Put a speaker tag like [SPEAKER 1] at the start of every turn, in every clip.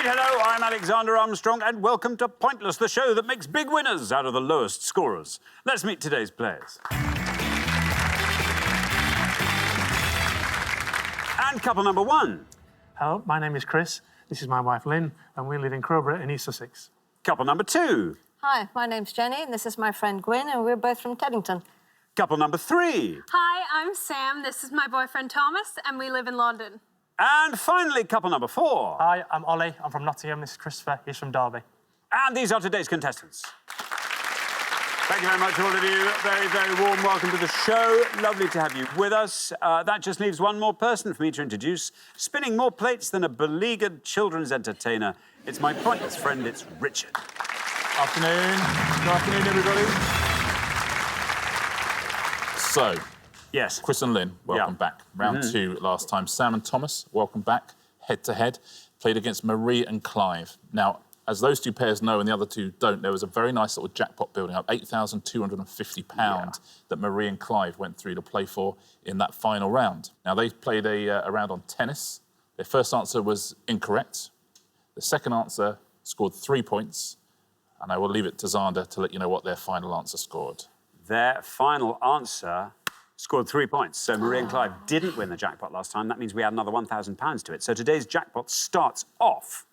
[SPEAKER 1] indeed. Hello, I'm Alexander Armstrong, and welcome to Pointless, the show that makes big winners out of the lowest scorers. Let's meet today's players. And couple number one.
[SPEAKER 2] Hello, my name is Chris. This is my wife Lynn, and we live in Crowborough in East Sussex.
[SPEAKER 1] Couple number two.
[SPEAKER 3] Hi, my name's Jenny, and this is my friend Gwyn, and we're both from Teddington.
[SPEAKER 1] Couple number three.
[SPEAKER 4] Hi, I'm Sam. This is my boyfriend Thomas, and we live in London.
[SPEAKER 1] And finally, couple number four.
[SPEAKER 2] Hi, I'm Ollie. I'm from Nottingham. This is Christopher. He's from Derby.
[SPEAKER 1] And these are today's contestants. Thank you very much, all of you. Very, very warm welcome to the show. Lovely to have you with us. That just leaves one more person for me to introduce. Spinning more plates than a beleaguered children's entertainer. It's my pointless friend, it's Richard.
[SPEAKER 5] Afternoon. Good afternoon, everybody. So,
[SPEAKER 1] yes,
[SPEAKER 5] Chris and Lynn, welcome back. Round two last time. Sam and Thomas, welcome back. Head-to-head. Played against Marie and Clive. Now, as those two pairs know and the other two don't, there was a very nice little jackpot building up, £8,250 that Marie and Clive went through to play for in that final round. Now, they played a round on tennis. Their first answer was incorrect. The second answer scored 3 points, and I will leave it to Xander to let you know what their final answer scored.
[SPEAKER 1] Their final answer scored 3 points. So Marie and Clive didn't win the jackpot last time. That means we add another £1,000 to it. So today's jackpot starts off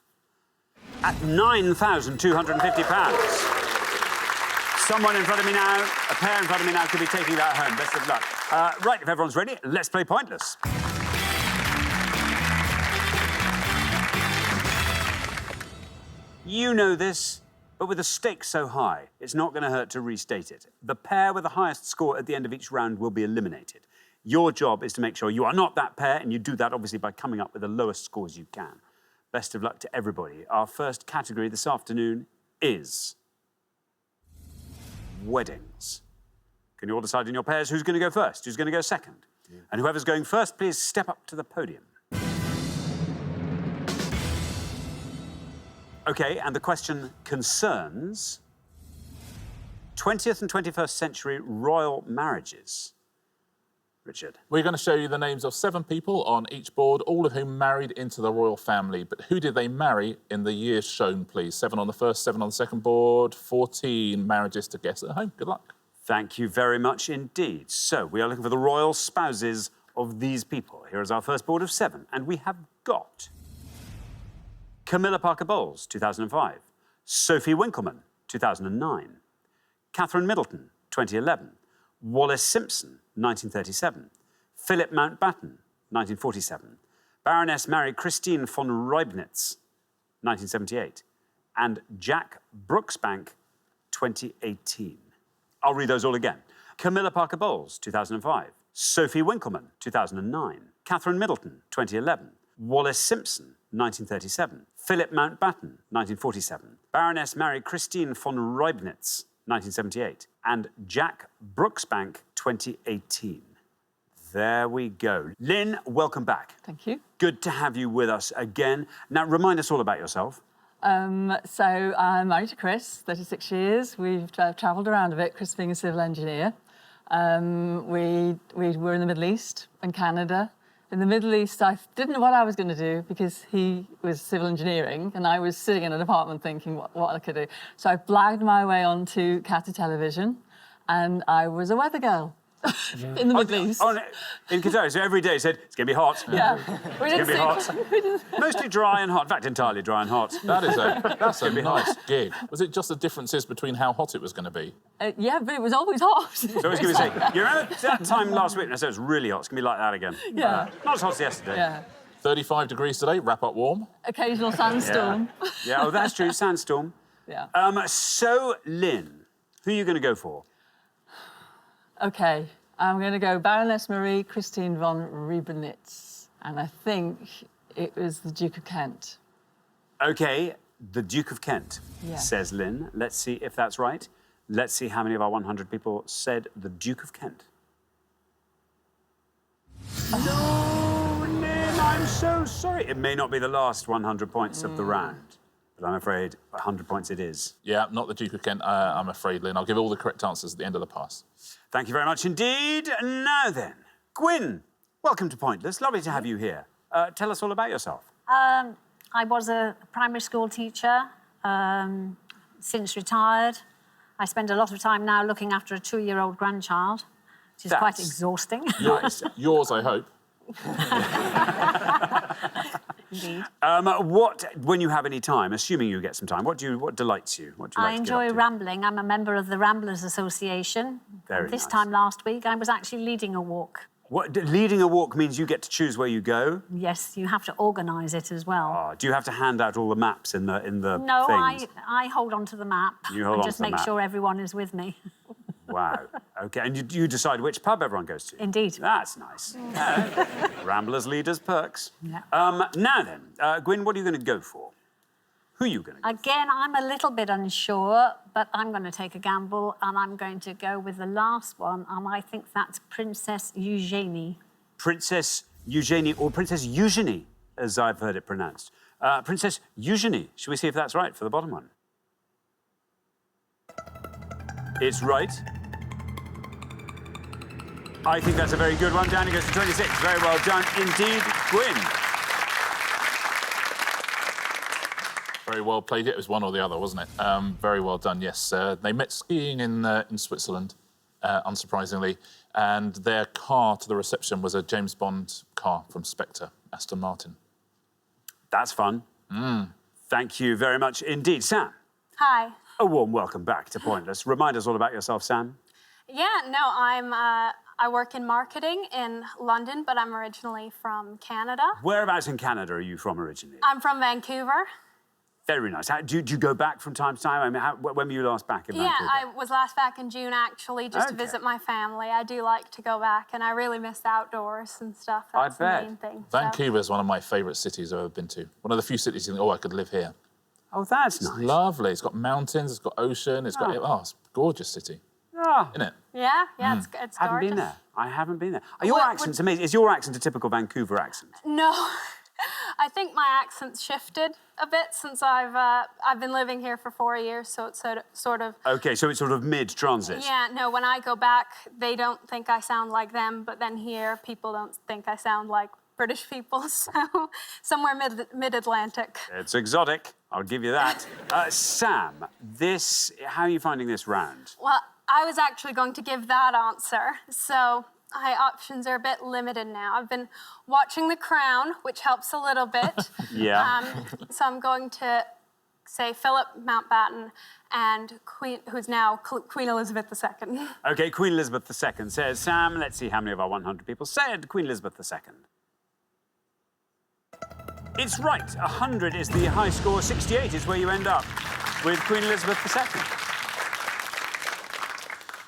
[SPEAKER 1] at £9,250. Someone in front of me now, a pair in front of me now, could be taking that home. Best of luck. Right, if everyone's ready, let's play Pointless. You know this, but with the stakes so high, it's not going to hurt to restate it. The pair with the highest score at the end of each round will be eliminated. Your job is to make sure you are not that pair, and you do that, obviously, by coming up with the lowest scores you can. Best of luck to everybody. Our first category this afternoon is weddings. Can you all decide in your pairs who's going to go first, who's going to go second? Yeah. And whoever's going first, please step up to the podium. OK, and the question concerns 20th and 21st century royal marriages. Richard.
[SPEAKER 5] We're going to show you the names of 7 people on each board, all of whom married into the royal family. But who did they marry in the years shown, please? 7 on the first, 7 on the second board, 14 marriages to guess at home. Good luck.
[SPEAKER 1] Thank you very much indeed. So, we are looking for the royal spouses of these people. Here is our first board of 7, and we have got Camilla Parker Bowles, 2005. Sophie Winkleman, 2009. Catherine Middleton, 2011. Wallace Simpson, 1937. Philip Mountbatten, 1947. Baroness Mary Christine von Reibnitz, 1978. And Jack Brooksbank, 2018. I'll read those all again. Camilla Parker Bowles, 2005. Sophie Winkleman, 2009. Catherine Middleton, 2011. Wallace Simpson, 1937. Philip Mountbatten, 1947. Baroness Mary Christine von Reibnitz, 1978. And Jack Brooksbank, 2018. There we go. Lynn, welcome back.
[SPEAKER 6] Thank you.
[SPEAKER 1] Good to have you with us again. Now, remind us all about yourself.
[SPEAKER 6] So I'm married to Chris, 36 years. We've travelled around a bit, Chris being a civil engineer. We were in the Middle East and Canada. In the Middle East, I didn't know what I was going to do because he was civil engineering and I was sitting in an apartment thinking what I could do. So I blagged my way onto Qatar television and I was a weather girl in the Middle East.
[SPEAKER 1] In Qatar, so every day he said, it's going to be hot.
[SPEAKER 6] Yeah.
[SPEAKER 1] It's going to be hot. Mostly dry and hot. In fact, entirely dry and hot.
[SPEAKER 5] That's a nice gig. Was it just the differences between how hot it was going to be?
[SPEAKER 6] Yeah, but it was always hot.
[SPEAKER 1] So I was going to say, you remember that time last week when I said it was really hot? It's going to be like that again.
[SPEAKER 6] Yeah.
[SPEAKER 1] Not as hot as yesterday.
[SPEAKER 6] Yeah.
[SPEAKER 5] 35 degrees today, wrap up warm.
[SPEAKER 6] Occasional sandstorm.
[SPEAKER 1] Yeah, oh, that's true, sandstorm.
[SPEAKER 6] Yeah.
[SPEAKER 1] So, Lynn, who are you going to go for?
[SPEAKER 6] OK, I'm going to go Baroness Marie Christine von Reibnitz. And I think it was the Duke of Kent. OK, the Duke of Kent, says Lynn. Let's see if that's right. Let's see how many of our 100 people said the Duke of Kent. No, Lynn, I'm so sorry. It may not be the last 100 points of the round, but I'm afraid 100 points it is.
[SPEAKER 5] Yeah, not the Duke of Kent, I'm afraid, Lynn. I'll give all the correct answers at the end of the pass.
[SPEAKER 1] Thank you very much indeed. Now then, Gwyn, welcome to Pointless. Lovely to have you here. Tell us all about yourself.
[SPEAKER 7] I was a primary school teacher, since retired. I spend a lot of time now looking after a 2-year-old grandchild, which is quite exhausting.
[SPEAKER 5] Nice. Yours, I hope.
[SPEAKER 7] Indeed.
[SPEAKER 1] When you have any time, assuming you get some time, what delights you? What do you like
[SPEAKER 7] I
[SPEAKER 1] to get
[SPEAKER 7] enjoy
[SPEAKER 1] up to?
[SPEAKER 7] rambling. I'm a member of the Ramblers Association.
[SPEAKER 1] Very
[SPEAKER 7] This
[SPEAKER 1] nice.
[SPEAKER 7] time last week, I was actually leading a walk.
[SPEAKER 1] Leading a walk means you get to choose where you go?
[SPEAKER 7] Yes, you have to organise it as well.
[SPEAKER 1] Oh, do you have to hand out all the maps in the
[SPEAKER 7] No,
[SPEAKER 1] things?
[SPEAKER 7] I hold on to the map
[SPEAKER 1] You hold
[SPEAKER 7] and
[SPEAKER 1] on
[SPEAKER 7] just
[SPEAKER 1] to the
[SPEAKER 7] make
[SPEAKER 1] map.
[SPEAKER 7] sure everyone is with me.
[SPEAKER 1] Wow. OK, and you decide which pub everyone goes to?
[SPEAKER 7] Indeed.
[SPEAKER 1] That's nice. Ramblers, leaders, perks.
[SPEAKER 7] Yeah.
[SPEAKER 1] Now then, Gwyn, what are you going to go for? Who are you going to go
[SPEAKER 7] Again, I'm a little bit unsure, but I'm going to take a gamble and I'm going to go with the last one, and I think that's Princess Eugenie.
[SPEAKER 1] Princess Eugenie, or Princess Eugenie, as I've heard it pronounced. Princess Eugenie. Should we see if that's right for the bottom one? It's right. I think that's a very good one. Down it goes to 26. Very well done indeed, Gwyn.
[SPEAKER 5] Very well played. It was one or the other, wasn't it? Very well done, yes. They met skiing in Switzerland, unsurprisingly, and their car to the reception was a James Bond car from Spectre, Aston Martin.
[SPEAKER 1] That's fun. Thank you very much indeed. Sam,
[SPEAKER 4] Hi.
[SPEAKER 1] a warm welcome back to Pointless. Remind us all about yourself, Sam.
[SPEAKER 4] Yeah, no, I work in marketing in London, but I'm originally from Canada.
[SPEAKER 1] Whereabouts in Canada are you from originally?
[SPEAKER 4] I'm from Vancouver.
[SPEAKER 1] Very nice. Do you go back from time to time? I mean, when were you last back in
[SPEAKER 4] Yeah,
[SPEAKER 1] Vancouver?
[SPEAKER 4] I was last back in June, actually, just to
[SPEAKER 1] Okay.
[SPEAKER 4] visit my family. I do like to go back, and I really miss the outdoors and stuff.
[SPEAKER 1] I
[SPEAKER 4] That's
[SPEAKER 1] bet.
[SPEAKER 4] the main thing. So-
[SPEAKER 5] Vancouver is one of my favourite cities I've ever been to. One of the few cities you think, oh, I could live here.
[SPEAKER 1] Oh, that's
[SPEAKER 5] It's
[SPEAKER 1] nice.
[SPEAKER 5] lovely. It's got mountains, it's got ocean, it's got... Oh, it's a gorgeous city,
[SPEAKER 1] Ah,
[SPEAKER 5] isn't it?
[SPEAKER 4] Yeah, it's gorgeous.
[SPEAKER 1] haven't been there. I haven't been there. Your
[SPEAKER 4] What-
[SPEAKER 1] accent's amazing. Is your accent a typical Vancouver accent?
[SPEAKER 4] No, I think my accent's shifted a bit since I've been living here for 4 years, so it's sort of.
[SPEAKER 1] OK, so it's sort of mid-transit.
[SPEAKER 4] Yeah, no, when I go back, they don't think I sound like them, but then here, people don't think I sound like British people, so somewhere mid-Atlantic.
[SPEAKER 1] It's exotic, I'll give you that. Sam, how are you finding this round?
[SPEAKER 4] Well, I was actually going to give that answer, so my options are a bit limited now. I've been watching The Crown, which helps a little bit.
[SPEAKER 1] Yeah.
[SPEAKER 4] So I'm going to say Philip Mountbatten and who's now Queen Elizabeth II.
[SPEAKER 1] OK, Queen Elizabeth II says, Sam, let's see how many of our 100 people said Queen Elizabeth II. It's right. 100 is the high score. 68 is where you end up with Queen Elizabeth II.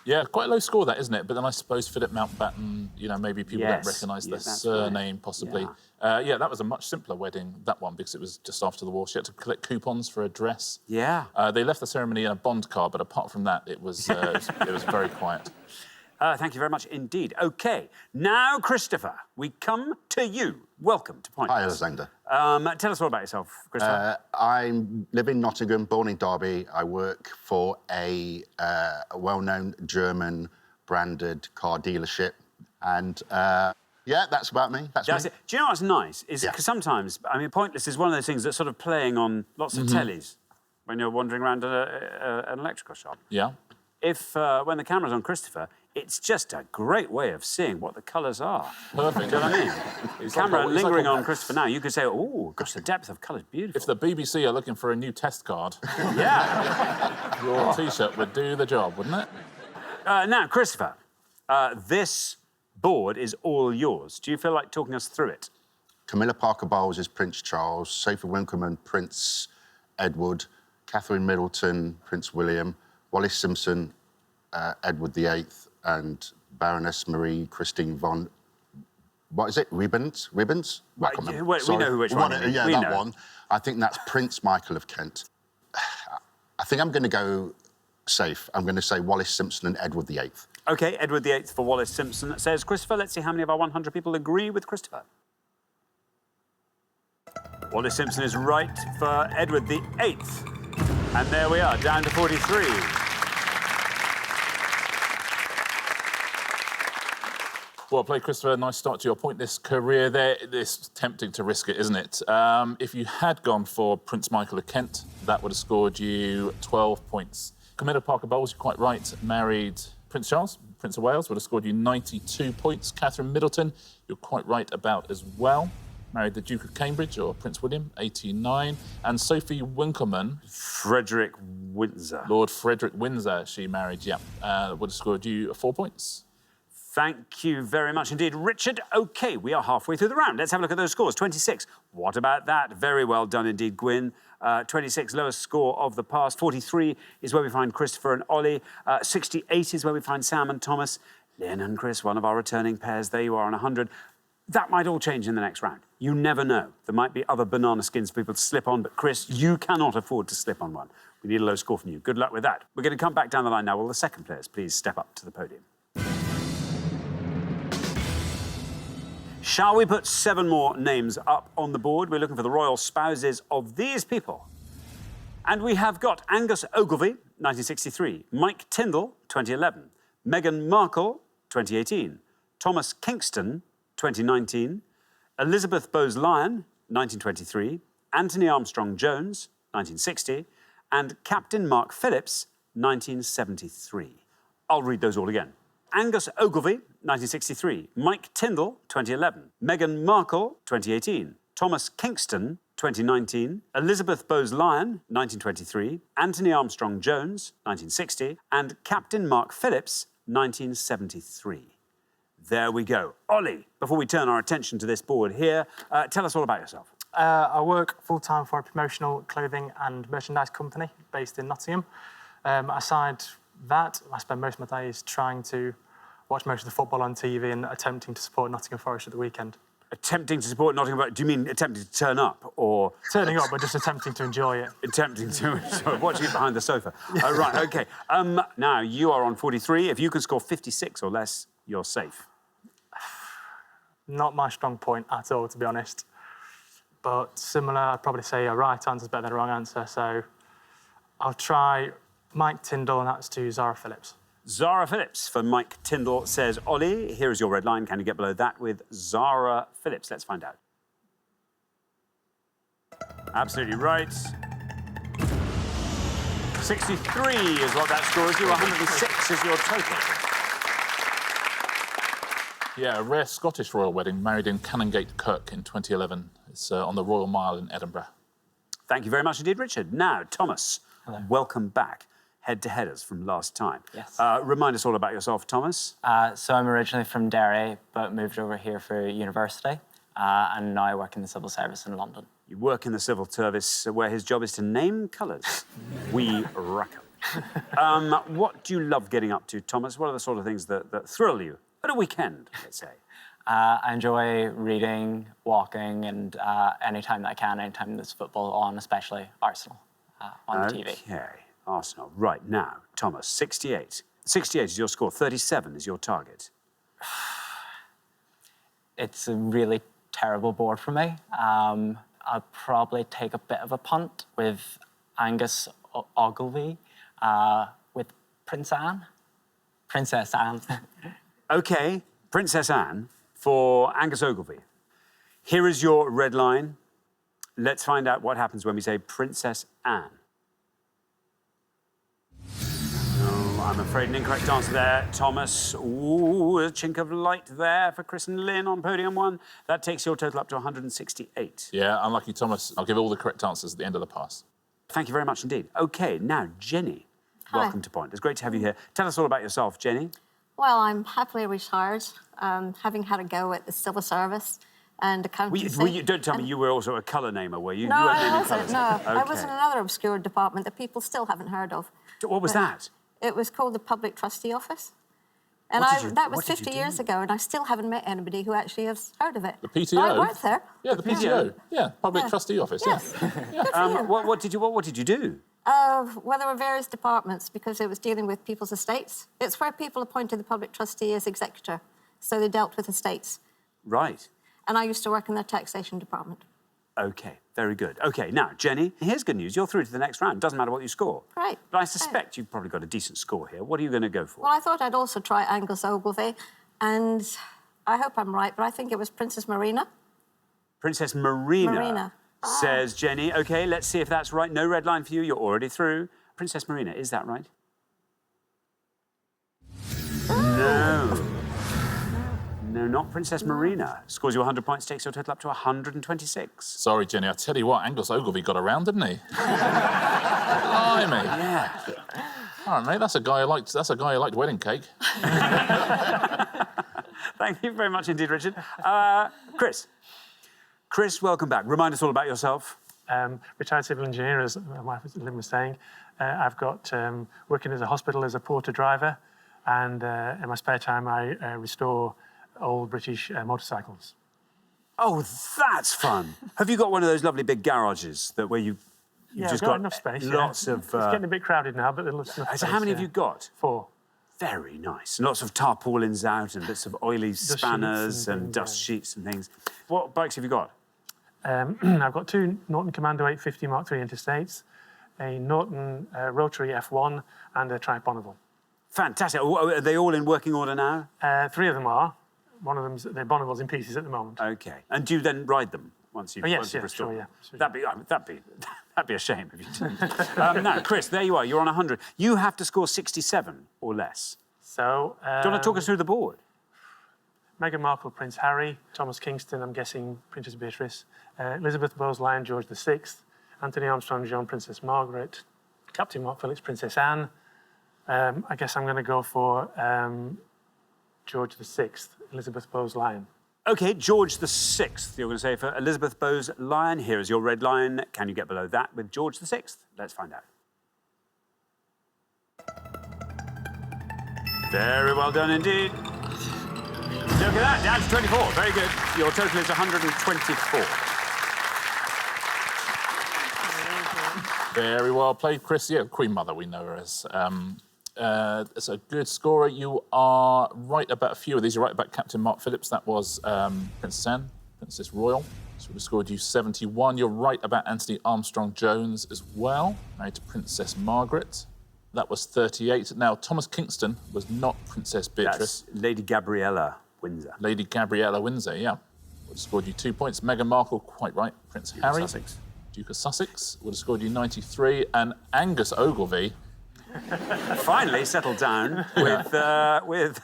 [SPEAKER 5] Yeah, quite a low score, that, isn't it? But then I suppose Philip Mountbatten, maybe people
[SPEAKER 1] Yes.
[SPEAKER 5] don't recognise
[SPEAKER 1] Yeah,
[SPEAKER 5] their
[SPEAKER 1] that's
[SPEAKER 5] surname,
[SPEAKER 1] right.
[SPEAKER 5] possibly.
[SPEAKER 1] Yeah.
[SPEAKER 5] Yeah, that was a much simpler wedding, that one, because it was just after the war. She had to collect coupons for a dress.
[SPEAKER 1] Yeah.
[SPEAKER 5] They left the ceremony in a Bond car, but apart from that, it was very quiet.
[SPEAKER 1] Thank you very much indeed. OK, now, Christopher, we come to you. Welcome to Pointless.
[SPEAKER 8] Hi, Alexander.
[SPEAKER 1] Tell us all about yourself, Christopher.
[SPEAKER 8] I live in Nottingham, born in Derby. I work for a well-known German branded car dealership. And, yeah, that's about me. That's
[SPEAKER 1] That's
[SPEAKER 8] me.
[SPEAKER 1] it. Do you know what's nice? Is
[SPEAKER 8] Yeah.
[SPEAKER 1] because sometimes, I mean, Pointless is one of those things that's sort of playing on lots of tellies when you're wandering around an electrical shop.
[SPEAKER 5] Yeah?
[SPEAKER 1] When the camera's on Christopher, it's just a great way of seeing what the colours are.
[SPEAKER 5] Perfect.
[SPEAKER 1] Do you know what I mean?
[SPEAKER 5] It's
[SPEAKER 1] Camera
[SPEAKER 5] like- it's
[SPEAKER 1] lingering
[SPEAKER 5] like-
[SPEAKER 1] on Christopher now, you could say, oh, gosh, the depth of colour's beautiful.
[SPEAKER 5] If the BBC are looking for a new test card,
[SPEAKER 1] Yeah.
[SPEAKER 5] your T-shirt would do the job, wouldn't it?
[SPEAKER 1] Now, Christopher, this board is all yours. Do you feel like talking us through it?
[SPEAKER 8] Camilla Parker Bowles is Prince Charles, Sophie Winkleman, Prince Edward, Catherine Middleton, Prince William, Wallis Simpson, Edward VIII, and Baroness Marie Christine von... What is it? Ribbons? I can't remember.
[SPEAKER 1] we
[SPEAKER 8] Sorry.
[SPEAKER 1] know which one you mean.
[SPEAKER 8] Yeah,
[SPEAKER 1] We
[SPEAKER 8] that
[SPEAKER 1] know.
[SPEAKER 8] one. I think that's Prince Michael of Kent. I think I'm going to go safe. I'm going to say Wallis Simpson and Edward VIII.
[SPEAKER 1] OK, Edward VIII for Wallis Simpson says Christopher. Let's see how many of our 100 people agree with Christopher. Wallis Simpson is right for Edward VIII. And there we are, down to 43.
[SPEAKER 5] Well played, Christopher. Nice start to your pointless career there. It's tempting to risk it, isn't it? If you had gone for Prince Michael of Kent, that would have scored you 12 points. Camilla Parker Bowles, you're quite right, married Prince Charles, Prince of Wales, would have scored you 92 points. Catherine Middleton, you're quite right about as well. Married the Duke of Cambridge, or Prince William, 89. And Sophie Winkleman...
[SPEAKER 1] Frederick Windsor.
[SPEAKER 5] Lord Frederick Windsor, she married, yeah. Would have scored you 4 points.
[SPEAKER 1] Thank you very much indeed, Richard. OK, we are halfway through the round. Let's have a look at those scores. 26. What about that? Very well done indeed, Gwyn. 26, lowest score of the past. 43 is where we find Christopher and Ollie. 68 is where we find Sam and Thomas. Lynn and Chris, one of our returning pairs. There you are on 100. That might all change in the next round. You never know. There might be other banana skins for people to slip on, but Chris, you cannot afford to slip on one. We need a low score from you. Good luck with that. We're going to come back down the line now. Will the second players please step up to the podium? Shall we put 7 more names up on the board? We're looking for the royal spouses of these people. And we have got Angus Ogilvy, 1963, Mike Tyndall, 2011, Meghan Markle, 2018, Thomas Kingston, 2019, Elizabeth Bowes-Lyon, 1923, Anthony Armstrong-Jones, 1960, and Captain Mark Phillips, 1973. I'll read those all again. Angus Ogilvy, 1963, Mike Tyndall, 2011, Meghan Markle, 2018, Thomas Kingston, 2019, Elizabeth Bowes-Lyon, 1923, Anthony Armstrong-Jones, 1960, and Captain Mark Phillips, 1973. There we go. Ollie, before we turn our attention to this board here, tell us all about yourself.
[SPEAKER 2] I work full-time for a promotional clothing and merchandise company based in Nottingham. Aside that, I spend most of my days trying to watch most of the football on TV and attempting to support Nottingham Forest at the weekend.
[SPEAKER 1] Attempting to support Nottingham Forest? Do you mean attempting to turn up, or...?
[SPEAKER 2] Turning up, but just attempting to enjoy it.
[SPEAKER 1] Attempting to... watching it behind the sofa. Right, OK. Now, you are on 43. If you can score 56 or less, you're safe.
[SPEAKER 2] Not my strong point at all, to be honest. But similar, I'd probably say a right answer is better than a wrong answer, so I'll try Mike Tyndall, and that's to Zara Phillips.
[SPEAKER 1] Zara Phillips for Mike Tyndall, says Ollie. Here is your red line. Can you get below that with Zara Phillips? Let's find out. Absolutely right. 63 is what that scores you. 106 is your total.
[SPEAKER 5] Yeah, a rare Scottish royal wedding, married in Canongate Kirk in 2011. It's on the Royal Mile in Edinburgh.
[SPEAKER 1] Thank you very much indeed, Richard. Now, Thomas,
[SPEAKER 9] Hello.
[SPEAKER 1] welcome back. Head-to-headers from last time.
[SPEAKER 9] Yes.
[SPEAKER 1] Remind us all about yourself, Thomas.
[SPEAKER 9] So I'm originally from Derry, but moved over here for university, and now I work in the civil service in London.
[SPEAKER 1] You work in the civil service, where his job is to name colours. We reckon. What do you love getting up to, Thomas? What are the sort of things that thrill you? At a weekend, let's say.
[SPEAKER 9] I enjoy reading, walking, and any time that I can, anytime there's football on, especially Arsenal on the TV.
[SPEAKER 1] OK, Arsenal. Right, now, Thomas, 68. 68 is your score, 37 is your target.
[SPEAKER 9] It's a really terrible board for me. I'll probably take a bit of a punt with Angus Ogilvy, with Princess Anne.
[SPEAKER 1] OK, Princess Anne for Angus Ogilvy. Here is your red line. Let's find out what happens when we say Princess Anne. No, I'm afraid an incorrect answer there, Thomas. Ooh, a chink of light there for Chris and Lynn on podium 1. That takes your total up to 168.
[SPEAKER 5] Yeah, unlucky, Thomas. I'll give all the correct answers at the end of the pass.
[SPEAKER 1] Thank you very much indeed. OK, now, Jenny, welcome to Point. It's great to have you here. Tell us all about yourself, Jenny.
[SPEAKER 3] Well, I'm happily retired, having had a go at the civil service and accountancy.
[SPEAKER 1] Don't tell me you were also a colour namer, were you?
[SPEAKER 3] No,
[SPEAKER 1] you weren't
[SPEAKER 3] I
[SPEAKER 1] naming
[SPEAKER 3] wasn't,
[SPEAKER 1] colours.
[SPEAKER 3] no.
[SPEAKER 1] Okay.
[SPEAKER 3] I was in another obscure department that people still haven't heard of.
[SPEAKER 1] What was that?
[SPEAKER 3] It was called the Public Trustee Office. And that was 50 years ago, and I still haven't met anybody who actually has heard of it.
[SPEAKER 5] The PTO?
[SPEAKER 3] But I worked there.
[SPEAKER 5] Yeah, the PTO. Yeah, Public Trustee Office,
[SPEAKER 3] Yes.
[SPEAKER 5] yeah.
[SPEAKER 3] Good for you.
[SPEAKER 1] What did you do?
[SPEAKER 3] Well, there were various departments because it was dealing with people's estates. It's where people appointed the public trustee as executor, so they dealt with estates.
[SPEAKER 1] Right.
[SPEAKER 3] And I used to work in the taxation department.
[SPEAKER 1] OK, very good. OK, now, Jenny, here's good news. You're through to the next round. Doesn't matter what you score.
[SPEAKER 3] Right.
[SPEAKER 1] But I suspect you've probably got a decent score here. What are you going to go for?
[SPEAKER 3] Well, I thought I'd also try Angus Ogilvy, and I hope I'm right, but I think it was Princess Marina.
[SPEAKER 1] Princess Marina,
[SPEAKER 3] Marina.
[SPEAKER 1] says Jenny. OK, let's see if that's right. No red line for you. You're already through. Princess Marina, is that right? No. No, not Princess Marina. Scores you 100 points, takes your total up to 126.
[SPEAKER 5] Sorry, Jenny, I tell you what, Angus Ogilvy got around, didn't he? Blimey.
[SPEAKER 1] Yeah.
[SPEAKER 5] All right, mate, that's a guy who liked wedding cake.
[SPEAKER 1] Thank you very much indeed, Richard. Chris. Chris, welcome back. Remind us all about yourself.
[SPEAKER 2] Retired civil engineer, as my wife was saying. I've got working as a hospital as a porter driver, and in my spare time I restore old British motorcycles.
[SPEAKER 1] Oh, that's fun. Have you got one of those lovely big garages where you've just got
[SPEAKER 2] enough space?
[SPEAKER 1] Lots of...
[SPEAKER 2] It's getting a bit crowded now, but there's enough
[SPEAKER 1] So how many have you got?
[SPEAKER 2] 4.
[SPEAKER 1] Very nice. And lots of tarpaulins out and bits of oily spanners and dust sheets and things. What bikes have you got?
[SPEAKER 2] I've got 2 Norton Commando 850 Mark III Interstates, a Norton Rotary F1 and a Triumph Bonneville.
[SPEAKER 1] Fantastic. Are they all in working order now?
[SPEAKER 2] 3 of them are. One of them's the Bonneville's in pieces at the moment.
[SPEAKER 1] OK. And do you then ride them once you've restored
[SPEAKER 2] sure,
[SPEAKER 1] them?
[SPEAKER 2] yeah.
[SPEAKER 1] That'd be a shame if you didn't. Now, Chris, there you are. You're on 100. You have to score 67 or less.
[SPEAKER 2] So...
[SPEAKER 1] do you want to talk us through the board?
[SPEAKER 2] Meghan Markle, Prince Harry, Thomas Kingston, I'm guessing Princess Beatrice, Elizabeth Bowes-Lyon, George VI, Anthony Armstrong, John, Princess Margaret, Captain Mark Phillips, Princess Anne. I guess I'm going to go for George VI, Elizabeth Bowes-Lyon.
[SPEAKER 1] OK, George VI, you're going to say for Elizabeth Bowes-Lyon. Here is your red line. Can you get below that with George VI? Let's find out. Very well done indeed. Look at that, down to 24. Very good. Your total is 124.
[SPEAKER 5] Very well played, Chris. Yeah, Queen Mother, we know her as. It's a good scorer. You are right about a few of these. You're right about Captain Mark Phillips. That was Princess Anne, Princess Royal. So we scored you 71. You're right about Anthony Armstrong Jones as well, married to Princess Margaret. That was 38. Now, Thomas Kingston was not Princess Beatrice.
[SPEAKER 1] That's Lady Gabriella Windsor.
[SPEAKER 5] Lady Gabriella Windsor, yeah. Would have scored you 2 points. Meghan Markle, quite right. Prince Harry.
[SPEAKER 1] Sussex.
[SPEAKER 5] Duke of Sussex would have scored you 93. And Angus Ogilvy.
[SPEAKER 1] Finally settled down with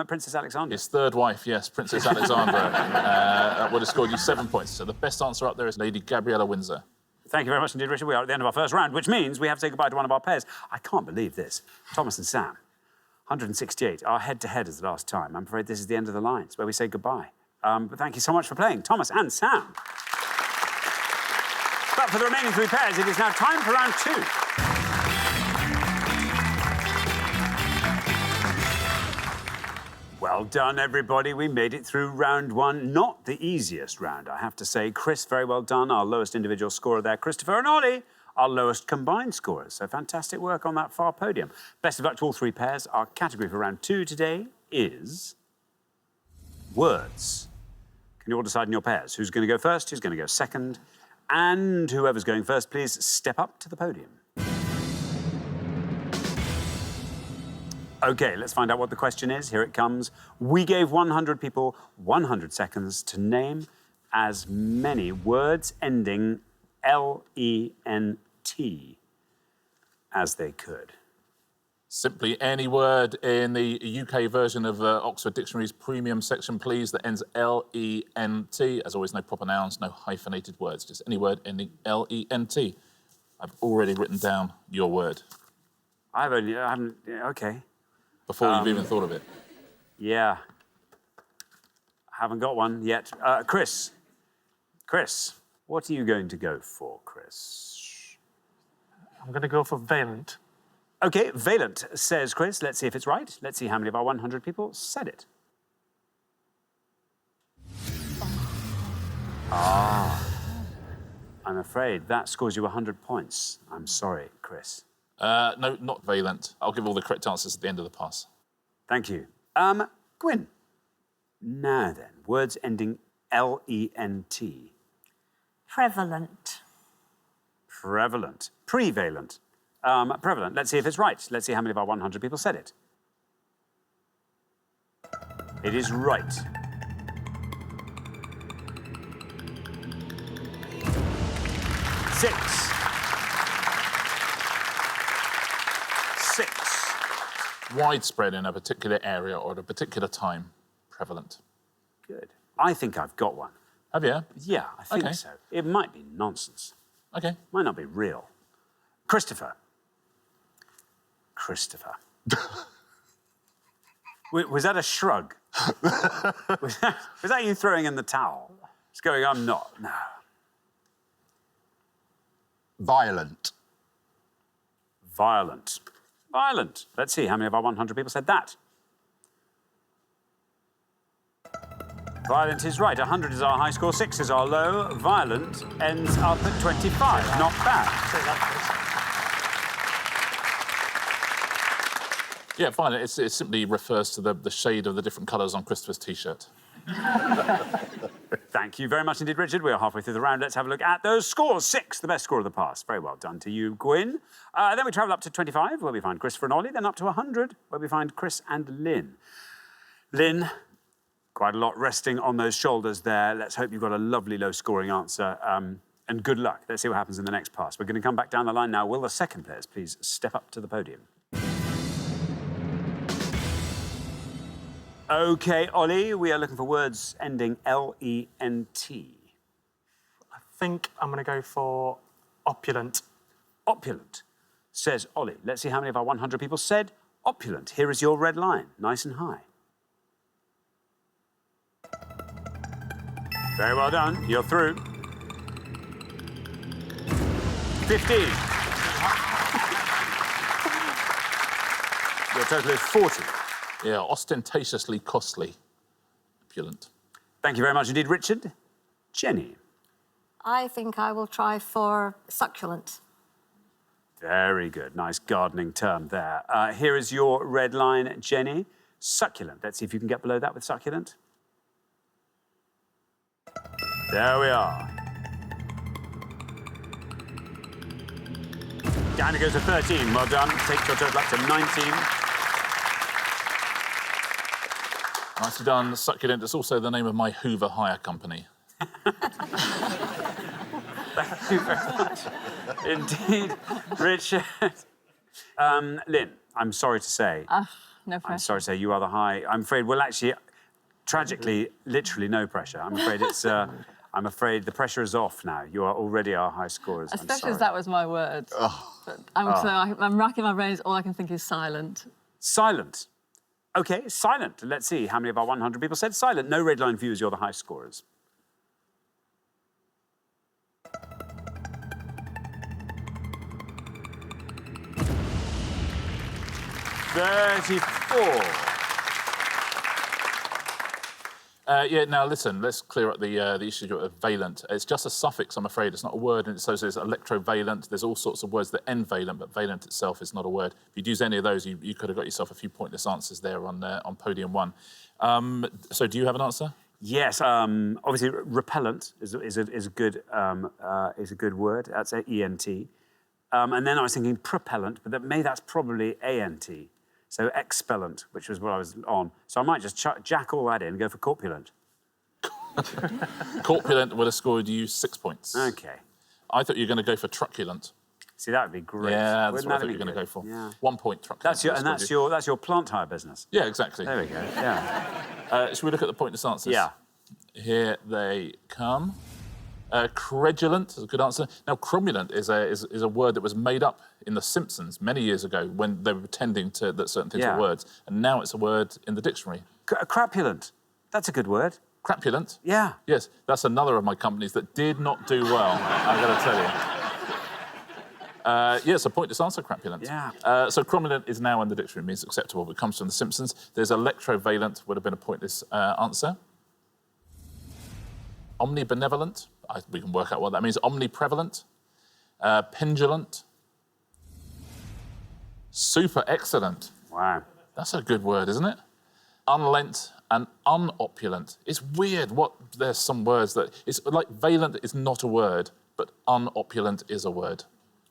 [SPEAKER 1] Princess Alexandra.
[SPEAKER 5] His third wife, yes, Princess Alexandra. That would have scored you 7 points. So the best answer up there is Lady Gabriella Windsor.
[SPEAKER 1] Thank you very much indeed, Richard. We are at the end of our first round, which means we have to say goodbye to one of our pairs. I can't believe this. Thomas and Sam, 168. Our head-to-head is the last time. I'm afraid this is the end of the line. It's where we say goodbye. But thank you so much for playing, Thomas and Sam. But for the remaining 3 pairs, it is now time for round 2. Well done, everybody. We made it through round 1. Not the easiest round, I have to say. Chris, very well done. Our lowest individual scorer there. Christopher and Ollie, our lowest combined scorers. So fantastic work on that far podium. Best of luck to all 3 pairs. Our category for round 2 today is words. Can you all decide in your pairs who's going to go first, who's going to go second? And whoever's going first, please step up to the podium. OK, let's find out what the question is. Here it comes. We gave 100 people 100 seconds to name as many words ending L-E-N-T as they could.
[SPEAKER 5] Simply any word in the UK version of Oxford Dictionary's premium section, please, that ends L-E-N-T. As always, no proper nouns, no hyphenated words, just any word ending L-E-N-T. I've already written down your word.
[SPEAKER 1] I haven't, OK.
[SPEAKER 5] Before you've even thought of it.
[SPEAKER 1] Yeah. Haven't got one yet. Chris, what are you going to go for, Chris?
[SPEAKER 2] I'm going to go for valent.
[SPEAKER 1] OK, valent, says Chris. Let's see if it's right. Let's see how many of our 100 people said it. I'm afraid that scores you 100 points. I'm sorry, Chris.
[SPEAKER 5] No, not valent. I'll give all the correct answers at the end of the pass.
[SPEAKER 1] Thank you. Gwyn. Now then, words ending L-E-N-T.
[SPEAKER 7] Prevalent.
[SPEAKER 1] Prevalent. Prevalent. Prevalent. Let's see if it's right. Let's see how many of our 100 people said it. It is right. 6. 6.
[SPEAKER 5] Widespread in a particular area or at a particular time. Prevalent.
[SPEAKER 1] Good. I think I've got one.
[SPEAKER 5] Have you?
[SPEAKER 1] Yeah, I think
[SPEAKER 5] Okay.
[SPEAKER 1] so. It might be nonsense.
[SPEAKER 5] Okay.
[SPEAKER 1] Might not be real. Christopher. Christopher. Was that a shrug? was that you throwing in the towel? Just going, I'm not. No.
[SPEAKER 8] Violent.
[SPEAKER 1] Violent. Violent. Let's see how many of our 100 people said that. Violent is right. 100 is our high score, 6 is our low. Violent ends up at 25. Not bad.
[SPEAKER 5] Yeah, violent. It simply refers to the shade of the different colours on Christopher's T-shirt.
[SPEAKER 1] Thank you very much indeed, Richard. We are halfway through the round. Let's have a look at those scores. 6, the best score of the past. Very well done to you, Gwyn. Then we travel up to 25, where we find Christopher and Ollie. Then up to 100, where we find Chris and Lynn. Lynn, quite a lot resting on those shoulders there. Let's hope you've got a lovely low-scoring answer. And good luck. Let's see what happens in the next pass. We're going to come back down the line now. Will the second players please step up to the podium? OK, Ollie, we are looking for words ending L-E-N-T.
[SPEAKER 2] I think I'm going to go for opulent.
[SPEAKER 1] Opulent, says Ollie. Let's see how many of our 100 people said opulent. Here is your red line, nice and high. Very well done. You're through. 15. Your total is 40.
[SPEAKER 5] Yeah, ostentatiously costly. Opulent.
[SPEAKER 1] Thank you very much indeed, Richard. Jenny.
[SPEAKER 3] I think I will try for succulent.
[SPEAKER 1] Very good. Nice gardening term there. Here is your red line, Jenny. Succulent. Let's see if you can get below that with succulent. There we are. Down it goes to 13. Well done. Take your total up to 19.
[SPEAKER 5] Nicely done, succulent. It's also the name of my Hoover hire company.
[SPEAKER 1] Thank you very much. Indeed, Richard. Lynn, I'm sorry to say.
[SPEAKER 6] No pressure.
[SPEAKER 1] I'm sorry to say you are the high. I'm afraid, well, actually, tragically, literally no pressure. I'm afraid it's... I'm afraid the pressure is off now. You are already our high scorers.
[SPEAKER 6] Especially as that was my word. But I'm racking my brains. All I can think is silent.
[SPEAKER 1] Silent. OK, silent. Let's see how many of our 100 people said silent. No red line viewers, you're the high scorers. $34.
[SPEAKER 5] Yeah, now listen, let's clear up the issue of valent. It's just a suffix, I'm afraid. It's not a word, and so there's electrovalent. There's all sorts of words that end valent, but valent itself is not a word. If you'd use any of those, you could have got yourself a few pointless answers there on podium 1. So do you have an answer?
[SPEAKER 1] Yes, obviously repellent is a good word. That's E-N-T. And then I was thinking propellant, but maybe that's probably A-N-T. So expellent, which was what I was on. So I might just jack all that in and go for corpulent.
[SPEAKER 5] Corpulent would have scored you 6 points.
[SPEAKER 1] OK.
[SPEAKER 5] I thought you were going to go for truculent.
[SPEAKER 1] See, that would be great.
[SPEAKER 5] Yeah, that's
[SPEAKER 1] Wouldn't
[SPEAKER 5] what I
[SPEAKER 1] that
[SPEAKER 5] thought you
[SPEAKER 1] be
[SPEAKER 5] were going to
[SPEAKER 1] good?
[SPEAKER 5] go for.
[SPEAKER 1] Yeah.
[SPEAKER 5] 1 point truculent.
[SPEAKER 1] That's your plant hire business.
[SPEAKER 5] Yeah, exactly.
[SPEAKER 1] There we go. Yeah.
[SPEAKER 5] Should we look at the pointless answers?
[SPEAKER 1] Yeah.
[SPEAKER 5] Here they come. Credulent is a good answer. Now, cromulent is a word that was made up in The Simpsons many years ago when they were pretending that certain things were words, and now it's a word in the dictionary.
[SPEAKER 1] Crapulent. That's a good word.
[SPEAKER 5] Crapulent?
[SPEAKER 1] Yeah.
[SPEAKER 5] Yes, that's another of my companies that did not do well, I'm going to tell you. Yes, a pointless answer, crapulent.
[SPEAKER 1] Yeah.
[SPEAKER 5] So cromulent is now in the dictionary, means acceptable, but comes from The Simpsons. There's electrovalent, would have been a pointless answer. Omnibenevolent, we can work out what that means. Omniprevalent, pendulant, super excellent.
[SPEAKER 1] Wow.
[SPEAKER 5] That's a good word, isn't it? Unlent and unopulent. It's weird there's some words that, it's like valent is not a word, but unopulent is a word.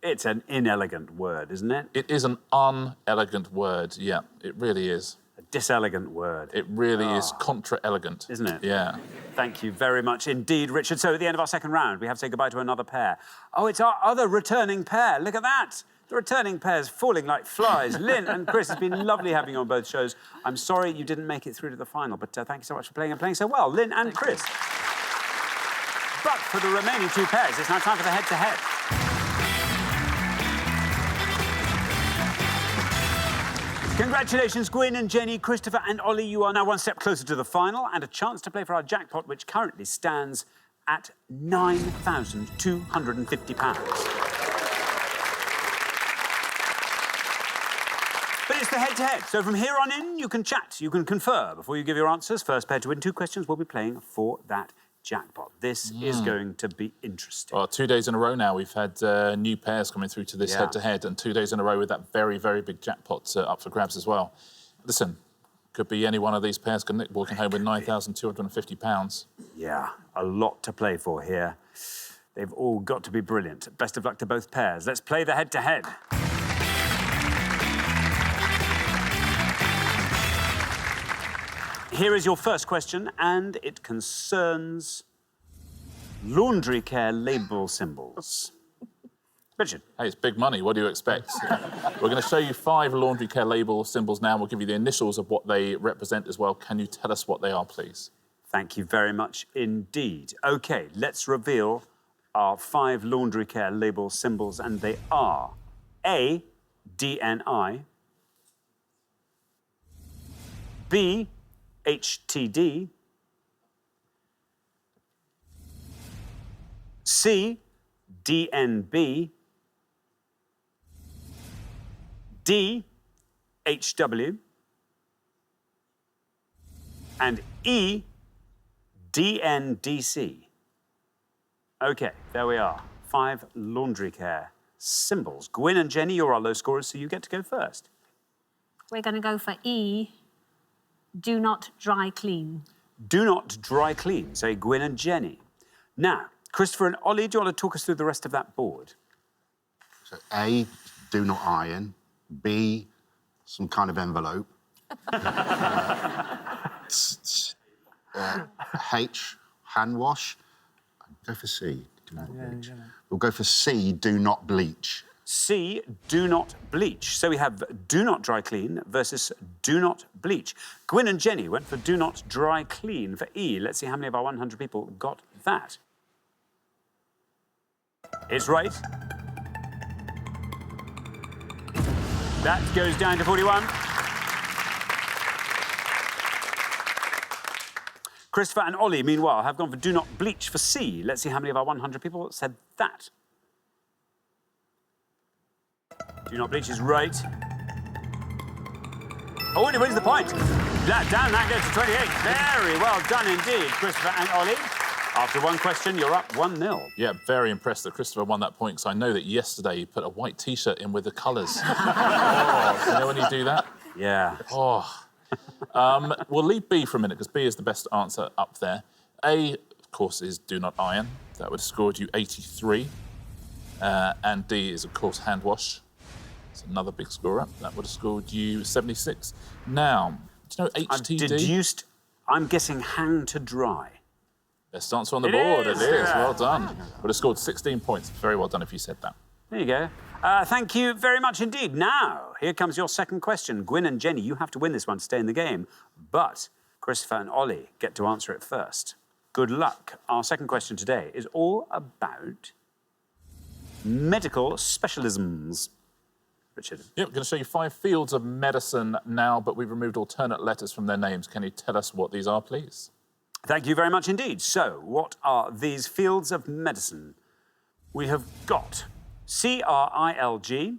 [SPEAKER 1] It's an inelegant word, isn't it?
[SPEAKER 5] It is an unelegant word, yeah, it really is.
[SPEAKER 1] A diselegant word.
[SPEAKER 5] It really is contra-elegant.
[SPEAKER 1] Isn't it?
[SPEAKER 5] Yeah.
[SPEAKER 1] Thank you very much indeed, Richard. So at the end of our second round, we have to say goodbye to another pair. Oh, it's our other returning pair. Look at that. The returning pair's falling like flies. Lynn and Chris, it's been lovely having you on both shows. I'm sorry you didn't make it through to the final, but thank you so much for playing and playing so well, Lynn and Chris. But for the remaining two pairs, it's now time for the head-to-head. Congratulations, Gwyn and Jenny, Christopher and Ollie. You are now one step closer to the final and a chance to play for our jackpot, which currently stands at £9,250. But it's the head-to-head, so from here on in, you can chat, you can confer before you give your answers. First pair to win 2 questions will be playing for that jackpot. This is going to be interesting.
[SPEAKER 5] Well, 2 days in a row now, we've had new pairs coming through to this head-to-head, and 2 days in a row with that very, very big jackpot up for grabs as well. Listen, could be any one of these pairs walking home with £9,250.
[SPEAKER 1] Yeah, a lot to play for here. They've all got to be brilliant. Best of luck to both pairs. Let's play the head-to-head. Here is your first question, and it concerns laundry care label symbols. Richard.
[SPEAKER 5] Hey, it's big money. What do you expect? We're going to show you 5 laundry care label symbols now. We'll give you the initials of what they represent as well. Can you tell us what they are, please?
[SPEAKER 1] Thank you very much indeed. OK, let's reveal our 5 laundry care label symbols, and they are A, DNI, B, HTD, C, DNB, D, HW, and E, DNDC. OK, there we are. 5 laundry care symbols. Gwyn and Jenny, you're our low scorers, so you get to go first.
[SPEAKER 7] We're going to go for E, do not dry clean.
[SPEAKER 1] Do not dry clean, say Gwyn and Jenny. Now, Christopher and Ollie, do you want to talk us through the rest of that board?
[SPEAKER 8] So A, do not iron. B, some kind of envelope. H, hand wash. Go for C, do not bleach. We'll go for C, do not bleach.
[SPEAKER 1] C, do not bleach. So we have do not dry clean versus do not bleach. Gwyn and Jenny went for do not dry clean for E. Let's see how many of our 100 people got that. It's right. That goes down to 41. Christopher and Ollie, meanwhile, have gone for do not bleach for C. Let's see how many of our 100 people said that. Do not bleach is right. Oh, and it wins the point. That goes to 28. Very well done indeed, Christopher and Ollie. After one question, you're up 1-0.
[SPEAKER 5] Yeah, very impressed that Christopher won that point, because I know that yesterday he put a white T-shirt in with the colours. Oh, you know when you do that?
[SPEAKER 1] Yeah.
[SPEAKER 5] Oh. We'll leave B for a minute, because B is the best answer up there. A, of course, is do not iron. That would have scored you 83. And D is, of course, hand wash. It's another big score up. That would have scored you 76. Now, do you know HTD?
[SPEAKER 1] I've deduced, I'm guessing hang to dry.
[SPEAKER 5] Best answer on the board. It is. Well done. Would have scored 16 points. Very well done if you said that.
[SPEAKER 1] There you go. Thank you very much indeed. Now, here comes your second question. Gwyn and Jenny, you have to win this one to stay in the game. But Christopher and Ollie get to answer it first. Good luck. Our second question today is all about medical specialisms. Richard.
[SPEAKER 5] Yeah, we're going to show you 5 fields of medicine now, but we've removed alternate letters from their names. Can you tell us what these are, please?
[SPEAKER 1] Thank you very much indeed. So, what are these fields of medicine? We have got CRILG,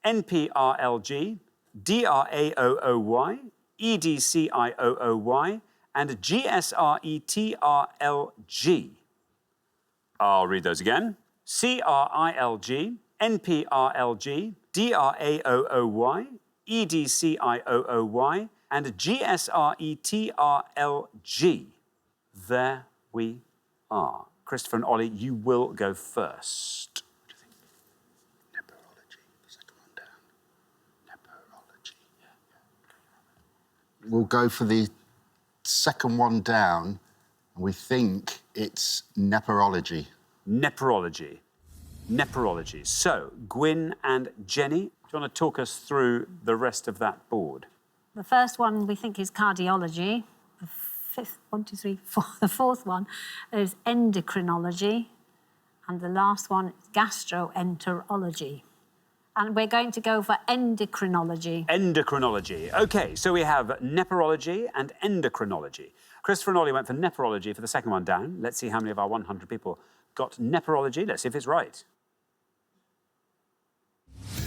[SPEAKER 1] NPRLG, DRAOOY, EDCIOOY, and GSRETRLG. I'll read those again. CRILG, NPRLG, DRAOOY, EDCIOOY, and GSRETRLG. There we are. Christopher and Ollie, you will go first. What do you think? Nephrology, second one down. Nephrology.
[SPEAKER 8] We'll go for the second one down. We think it's neperology.
[SPEAKER 1] Neperology. Neperology. So, Gwyn and Jenny, do you want to talk us through the rest of that board?
[SPEAKER 7] The first one we think is cardiology. The fourth one is endocrinology. And the last one is gastroenterology. And we're going to go for endocrinology.
[SPEAKER 1] Endocrinology. OK, so we have neperology and endocrinology. Christopher and Ollie went for neperology for the second one down. Let's see how many of our 100 people got neperology. Let's see if it's right.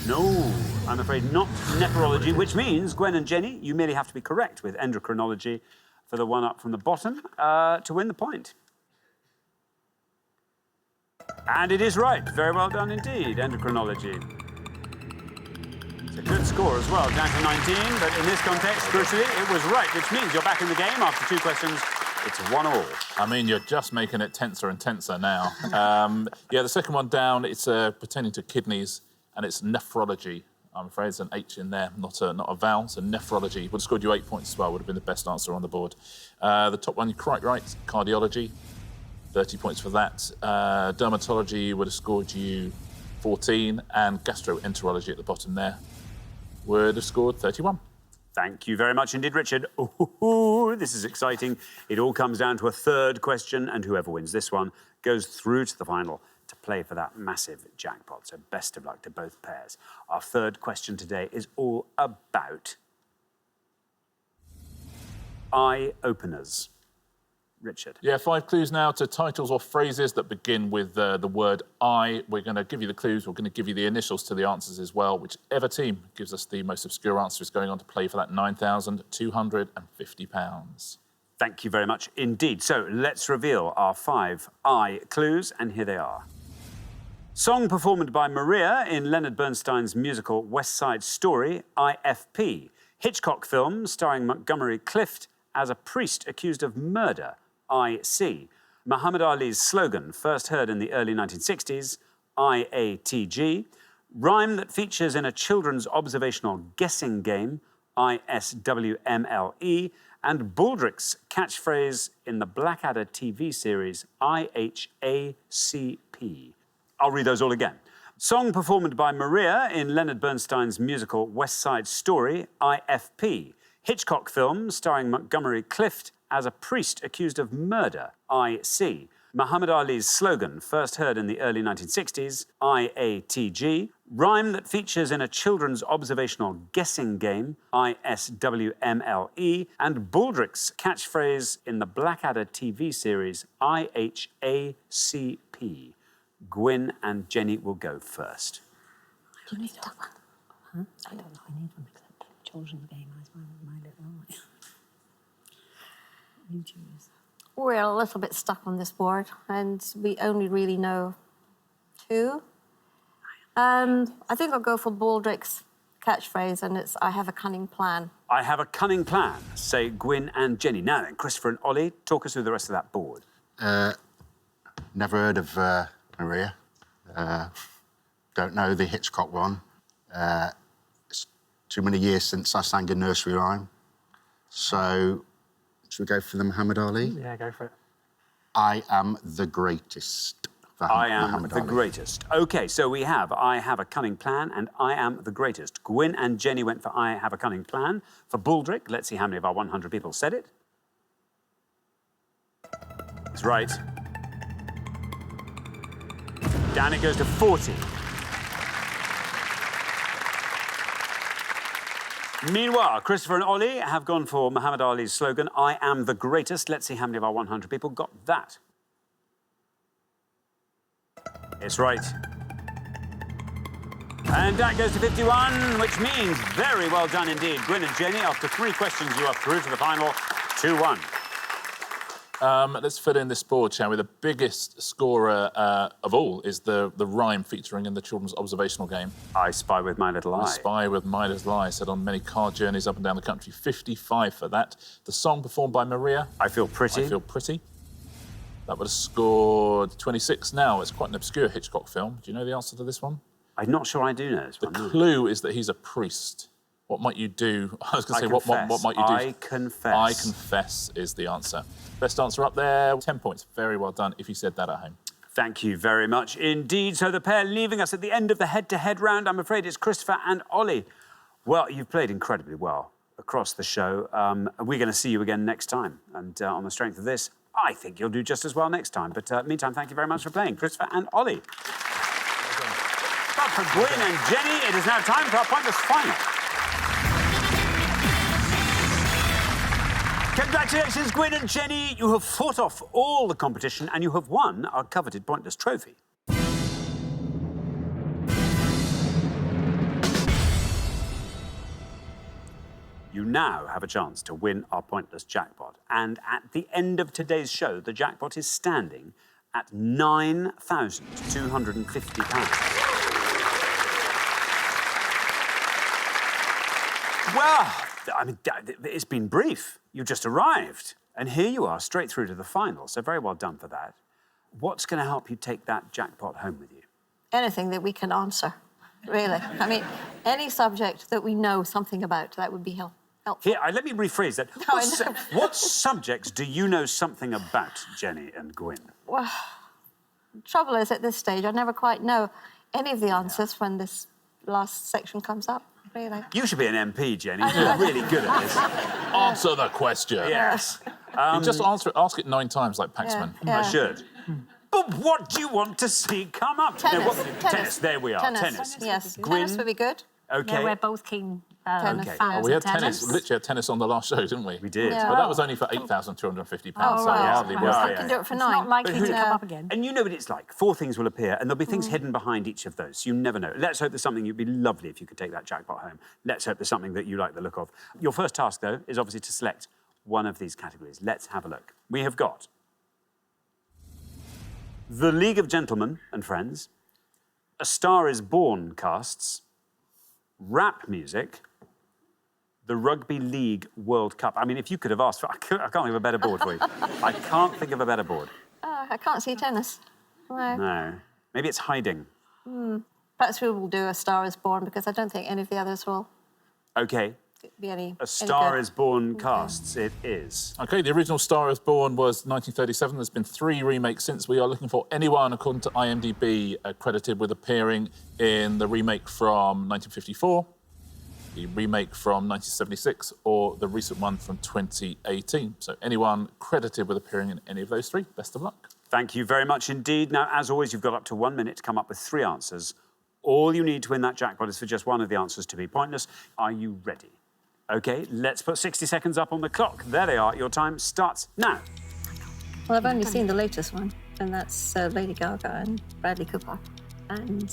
[SPEAKER 1] No, I'm afraid not neperology, which means, Gwen and Jenny, you merely have to be correct with endocrinology for the one up from the bottom to win the point. And it is right. Very well done indeed, endocrinology. It's a good score as well, down to 19, but in this context, crucially, it was right, which means you're back in the game after 2 questions. It's 1-1.
[SPEAKER 5] I mean, you're just making it tenser and tenser now. Yeah, the second one down, it's pertaining to kidneys, and it's nephrology. I'm afraid there's an H in there, not a vowel, so nephrology. Would have scored you 8 points as well, would have been the best answer on the board. The top one, you're quite right, cardiology, 30 points for that. Dermatology would have scored you 14, and gastroenterology at the bottom there would have scored 31.
[SPEAKER 1] Thank you very much indeed, Richard. Ooh, this is exciting. It all comes down to a third question, and whoever wins this one goes through to the final to play for that massive jackpot. So best of luck to both pairs. Our third question today is all about eye-openers. Richard.
[SPEAKER 5] Yeah, 5 clues now to titles or phrases that begin with the word I. We're going to give you the clues. We're going to give you the initials to the answers as well. Whichever team gives us the most obscure answer is going on to play for that £9,250.
[SPEAKER 1] Thank you very much indeed. So let's reveal our 5 I clues, and here they are. Song performed by Maria in Leonard Bernstein's musical West Side Story, IFP. Hitchcock film starring Montgomery Clift as a priest accused of murder, IC. Muhammad Ali's slogan, first heard in the early 1960s, IATG. Rhyme that features in a children's observational guessing game, ISWMLE. And Baldrick's catchphrase in the Blackadder TV series, IHACP. I'll read those all again. Song performed by Maria in Leonard Bernstein's musical West Side Story, IFP. Hitchcock film starring Montgomery Clift as a priest accused of murder, IC. Muhammad Ali's slogan, first heard in the early 1960s, IATG. Rhyme that features in a children's observational guessing game, ISWMLE. And Baldrick's catchphrase in the Blackadder TV series, IHACP. Gwyn and Jenny will go first.
[SPEAKER 7] Do you need that one? Huh? I don't know. I need one except children's game as well. My little eye. You choose.
[SPEAKER 3] We're a little bit stuck on this board, and we only really know 2. I think I'll go for Baldrick's catchphrase, and it's, I have a cunning plan.
[SPEAKER 1] I have a cunning plan, say Gwyn and Jenny. Now then, Christopher and Ollie, talk us through the rest of that board.
[SPEAKER 8] Never heard of Maria. Don't know the Hitchcock one. It's too many years since I sang a nursery rhyme. So, should we go for the Muhammad Ali?
[SPEAKER 2] Yeah, go for it.
[SPEAKER 8] I am the greatest.
[SPEAKER 1] I am
[SPEAKER 8] Muhammad
[SPEAKER 1] the
[SPEAKER 8] Ali.
[SPEAKER 1] greatest. OK, so we have I have a cunning plan and I am the greatest. Gwyn and Jenny went for I have a cunning plan. For Baldrick, let's see how many of our 100 people said it. It's right. Down it goes to 40. Meanwhile, Christopher and Ollie have gone for Muhammad Ali's slogan, I am the greatest. Let's see how many of our 100 people got that. It's right. And that goes to 51, which means very well done indeed. Gwyn and Jenny, after 3 questions, you are through to the final 2-1.
[SPEAKER 5] Let's fill in this board, shall we? The biggest scorer of all is the rhyme featuring in the children's observational game.
[SPEAKER 1] I Spy with My Little Eye.
[SPEAKER 5] I Spy with My Little Eye, said on many car journeys up and down the country. 55 for that. The song performed by Maria.
[SPEAKER 1] I Feel Pretty.
[SPEAKER 5] I Feel Pretty. That would have scored 26 now. It's quite an obscure Hitchcock film. Do you know the answer to this one?
[SPEAKER 1] I'm not sure I do know this one.
[SPEAKER 5] The clue is that he's a priest. What might you do? I was going to say,
[SPEAKER 1] confess.
[SPEAKER 5] what might you do?
[SPEAKER 1] I confess.
[SPEAKER 5] I confess is the answer. Best answer up there, 10 points. Very well done if you said that at home.
[SPEAKER 1] Thank you very much indeed. So the pair leaving us at the end of the head-to-head round, I'm afraid it's Christopher and Ollie. Well, you've played incredibly well across the show. We're going to see you again next time. And on the strength of this, I think you'll do just as well next time. But meantime, thank you very much for playing, Christopher and Ollie. But for Gwyn and Jenny, it is now time for our pointless final. Congratulations, Gwyn and Jenny. You have fought off all the competition and you have won our coveted Pointless trophy. You now have a chance to win our Pointless jackpot. And at the end of today's show, the jackpot is standing at £9,250. Well, I mean, it's been brief. You just arrived. And here you are, straight through to the final. So very well done for that. What's going to help you take that jackpot home with you?
[SPEAKER 3] Anything that we can answer, really. I mean, any subject that we know something about, that would be helpful.
[SPEAKER 1] Here, let me rephrase that. What subjects do you know something about, Jenny and Gwyn?
[SPEAKER 3] Well, the trouble is, at this stage, I never quite know any of the answers when this last section comes up, really.
[SPEAKER 1] You should be an MP, Jenny. You're really good at this.
[SPEAKER 5] Answer the question.
[SPEAKER 1] Yes.
[SPEAKER 5] You just ask it 9 times like Paxman.
[SPEAKER 3] Yeah.
[SPEAKER 1] I should. But what do you want to see come up?
[SPEAKER 3] Tennis.
[SPEAKER 1] Tennis. There we are.
[SPEAKER 3] Tennis. Yes.
[SPEAKER 1] Gwyn?
[SPEAKER 3] Tennis would be good.
[SPEAKER 1] Okay.
[SPEAKER 7] Yeah, we're both keen
[SPEAKER 3] Tennis.
[SPEAKER 1] Okay.
[SPEAKER 7] fans
[SPEAKER 5] We had
[SPEAKER 7] of tennis.
[SPEAKER 5] literally had tennis on the last show, didn't we?
[SPEAKER 1] We did.
[SPEAKER 3] Yeah.
[SPEAKER 5] But that was only for £8,250.
[SPEAKER 3] Oh,
[SPEAKER 5] so
[SPEAKER 3] right.
[SPEAKER 5] hardly
[SPEAKER 3] Well,
[SPEAKER 5] worth
[SPEAKER 3] I
[SPEAKER 5] it.
[SPEAKER 3] can do it for
[SPEAKER 7] It's
[SPEAKER 3] 9.
[SPEAKER 7] not likely to
[SPEAKER 1] who-
[SPEAKER 7] come up again.
[SPEAKER 1] And you know what it's like. 4 things will appear, and there'll be things hidden behind each of those. You never know. Let's hope there's something. It'd be lovely if you could take that jackpot home. Let's hope there's something that you like the look of. Your first task, though, is obviously to select one of these categories. Let's have a look. We have got The League of Gentlemen and Friends, A Star is Born casts, rap music, the Rugby League World Cup. I mean, if you could have asked for... I can't think of a better board for you. I can't think of a better board.
[SPEAKER 3] I can't see tennis. No.
[SPEAKER 1] No. Maybe it's hiding.
[SPEAKER 3] Perhaps we will do A Star is Born, because I don't think any of the others will
[SPEAKER 1] OK.
[SPEAKER 3] be any
[SPEAKER 1] A Star
[SPEAKER 3] good.
[SPEAKER 1] is Born casts. It is.
[SPEAKER 5] OK, the original Star is Born was 1937. There's been 3 remakes since. We are looking for anyone, according to IMDb, credited with appearing in the remake from 1954, the remake from 1976, or the recent one from 2018. So anyone credited with appearing in any of those 3, best of luck.
[SPEAKER 1] Thank you very much indeed. Now, as always, you've got up to 1 minute to come up with 3 answers. All you need to win that jackpot is for just one of the answers to be pointless. Are you ready? OK, let's put 60 seconds up on the clock. There they are. Your time starts now.
[SPEAKER 3] Well, I've only seen the latest one, and that's Lady Gaga and Bradley Cooper. And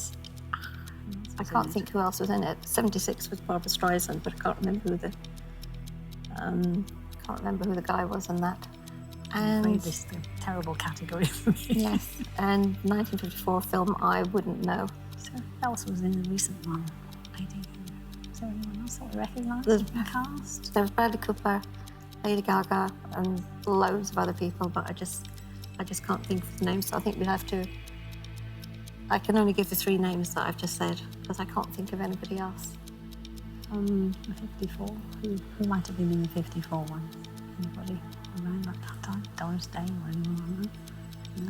[SPEAKER 3] I can't think who else was in it. 76 was Barbara Streisand, but I can't remember who the guy was in that. And
[SPEAKER 7] This is a terrible category for me.
[SPEAKER 3] yes, and 1954 film I wouldn't know.
[SPEAKER 7] So who else was in the recent one? Lady. Is there anyone else that we recognise
[SPEAKER 3] There's-
[SPEAKER 7] in the cast?
[SPEAKER 3] There was Bradley Cooper, Lady Gaga, and loads of other people, but I just can't think of the names. So I think we'd have to. I can only give the 3 names that I've just said because I can't think of anybody else.
[SPEAKER 7] The 54. Who might have been in the 54 one? Anybody around at that time? Doris Day or anyone like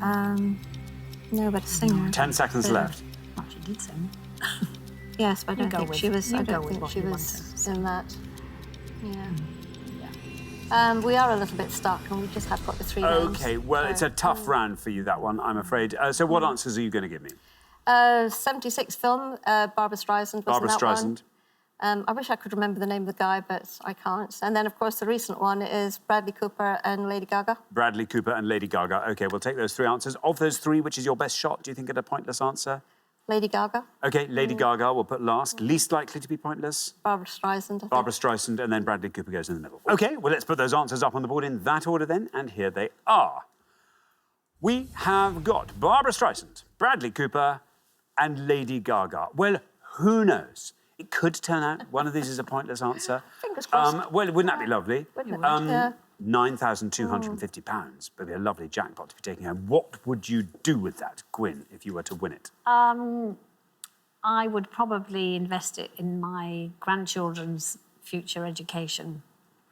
[SPEAKER 7] that?
[SPEAKER 3] No, but a singer.
[SPEAKER 1] 10 seconds
[SPEAKER 3] Yeah.
[SPEAKER 1] left.
[SPEAKER 7] Well, she did sing.
[SPEAKER 3] Yes, but I
[SPEAKER 7] You
[SPEAKER 3] don't
[SPEAKER 7] go
[SPEAKER 3] think
[SPEAKER 7] with-
[SPEAKER 3] she was.
[SPEAKER 7] you
[SPEAKER 3] I
[SPEAKER 7] go
[SPEAKER 3] don't
[SPEAKER 7] with
[SPEAKER 3] think
[SPEAKER 7] what
[SPEAKER 3] she
[SPEAKER 7] you
[SPEAKER 3] was in that. Yeah. We are a little bit stuck, and we just have got the 3 names.
[SPEAKER 1] OK, well, it's a tough round for you, that one, I'm afraid. So what answers are you going to give me?
[SPEAKER 3] 76 film, Barbara Streisand was
[SPEAKER 1] Barbara
[SPEAKER 3] in that
[SPEAKER 1] Streisand.
[SPEAKER 3] one. I wish I could remember the name of the guy, but I can't. And then, of course, the recent one is Bradley Cooper and Lady Gaga.
[SPEAKER 1] Bradley Cooper and Lady Gaga. OK, we'll take those 3 answers. Of those 3, which is your best shot, do you think, at a pointless answer?
[SPEAKER 3] Lady Gaga,
[SPEAKER 1] OK, Lady Gaga we'll put last. Least likely to be pointless?
[SPEAKER 3] Barbara Streisand, I think.
[SPEAKER 1] Barbara Streisand, and then Bradley Cooper goes in the middle. OK, well, let's put those answers up on the board in that order then, and here they are. We have got Barbara Streisand, Bradley Cooper, and Lady Gaga. Well, who knows? It could turn out one of these is a pointless answer.
[SPEAKER 3] Fingers crossed.
[SPEAKER 1] Well, wouldn't that be lovely?
[SPEAKER 3] Wouldn't it? Yeah.
[SPEAKER 1] £9,250 would be a lovely jackpot to be taking home. What would you do with that, Gwyn, if you were to win it?
[SPEAKER 7] I would probably invest it in my grandchildren's future education.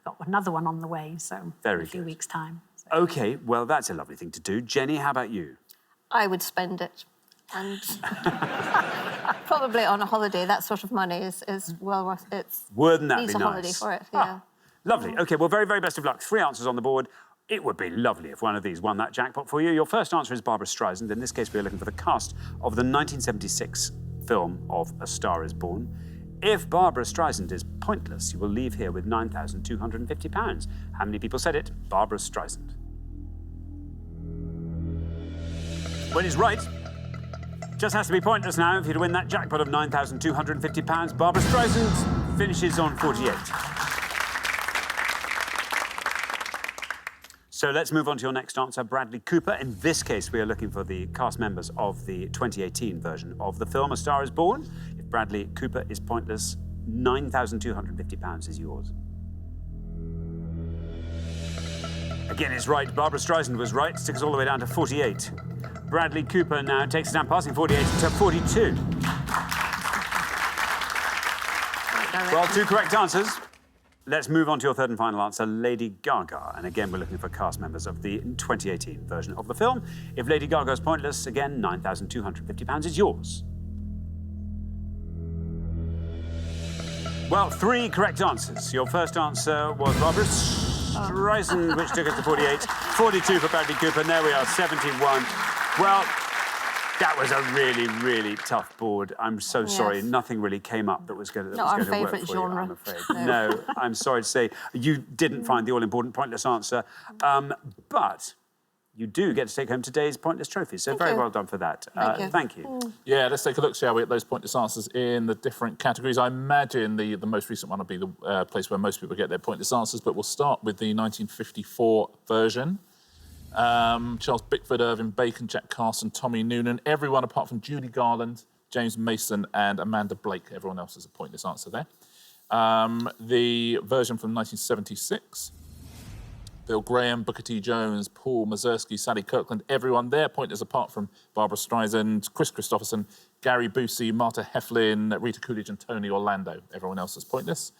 [SPEAKER 7] Got another one on the way, so
[SPEAKER 1] Very
[SPEAKER 7] in a few
[SPEAKER 1] good.
[SPEAKER 7] weeks' time. So.
[SPEAKER 1] OK, well, that's a lovely thing to do. Jenny, how about you?
[SPEAKER 3] I would spend it. And probably on a holiday. That sort of money is well worth it.
[SPEAKER 1] Wouldn't that
[SPEAKER 3] Needs
[SPEAKER 1] be
[SPEAKER 3] a holiday
[SPEAKER 1] nice?
[SPEAKER 3] for it, yeah.
[SPEAKER 1] Lovely. OK, well, very, very best of luck. 3 answers on the board. It would be lovely if one of these won that jackpot for you. Your first answer is Barbra Streisand. In this case, we're looking for the cast of the 1976 film of A Star is Born. If Barbra Streisand is pointless, you will leave here with £9,250. How many people said it? Barbra Streisand. Well, he's right. Just has to be pointless now if you'd win that jackpot of £9,250. Barbra Streisand finishes on 48. So let's move on to your next answer, Bradley Cooper. In this case, we are looking for the cast members of the 2018 version of the film A Star is Born. If Bradley Cooper is pointless, £9,250 is yours. Again, it's right. Barbra Streisand was right. Takes us all the way down to 48. Bradley Cooper now takes us down, passing 48 to 42. Well, 2 correct answers. Let's move on to your third and final answer, Lady Gaga. And again, we're looking for cast members of the 2018 version of the film. If Lady Gaga is pointless, again, £9,250 is yours. Well, 3 correct answers. Your first answer was Barbra Streisand, which took us to 48. 42 for Bradley Cooper, and there we are, 71. Well, that was a really, really tough board. I'm so sorry. Nothing really came up that was going to
[SPEAKER 3] Not our
[SPEAKER 1] work
[SPEAKER 3] favourite
[SPEAKER 1] for
[SPEAKER 3] genre.
[SPEAKER 1] you, I'm afraid. No, I'm sorry to say. You didn't find the all-important pointless answer. But you do get to take home today's pointless trophy. So very well done for that. Thank you.
[SPEAKER 5] Yeah, let's take a look, shall we, at those pointless answers in the different categories. I imagine the most recent one will be the place where most people get their pointless answers, but we'll start with the 1954 version. Charles Bickford, Irving Bacon, Jack Carson, Tommy Noonan, everyone apart from Judy Garland, James Mason and Amanda Blake. Everyone else is a pointless answer there. The version from 1976, Bill Graham, Booker T. Jones, Paul Mazursky, Sally Kirkland, everyone there pointless apart from Barbra Streisand, Chris Christopherson, Gary Busey, Marta Heflin, Rita Coolidge and Tony Orlando. Everyone else is pointless.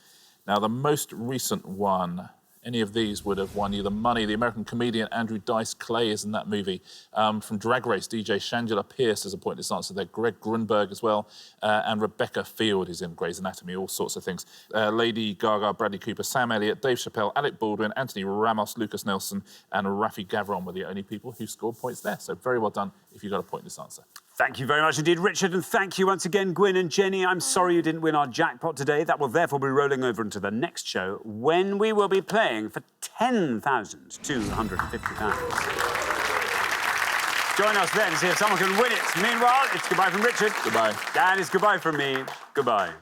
[SPEAKER 5] Now, the most recent one, any of these would have won you the money. The American comedian Andrew Dice Clay is in that movie. From Drag Race, DJ Shangela Pierce is a pointless answer there. Greg Grunberg as well. And Rebecca Field is in Grey's Anatomy, all sorts of things. Lady Gaga, Bradley Cooper, Sam Elliott, Dave Chappelle, Alec Baldwin, Anthony Ramos, Lucas Nelson, and Rafi Gavron were the only people who scored points there. So very well done if you got a pointless answer.
[SPEAKER 1] Thank you very much indeed, Richard, and thank you once again, Gwyn and Jenny. I'm sorry you didn't win our jackpot today. That will therefore be rolling over into the next show when we will be playing for £10,250. Join us then to see if someone can win it. Meanwhile, it's goodbye from Richard.
[SPEAKER 5] Goodbye.
[SPEAKER 1] And it's goodbye from me. Goodbye.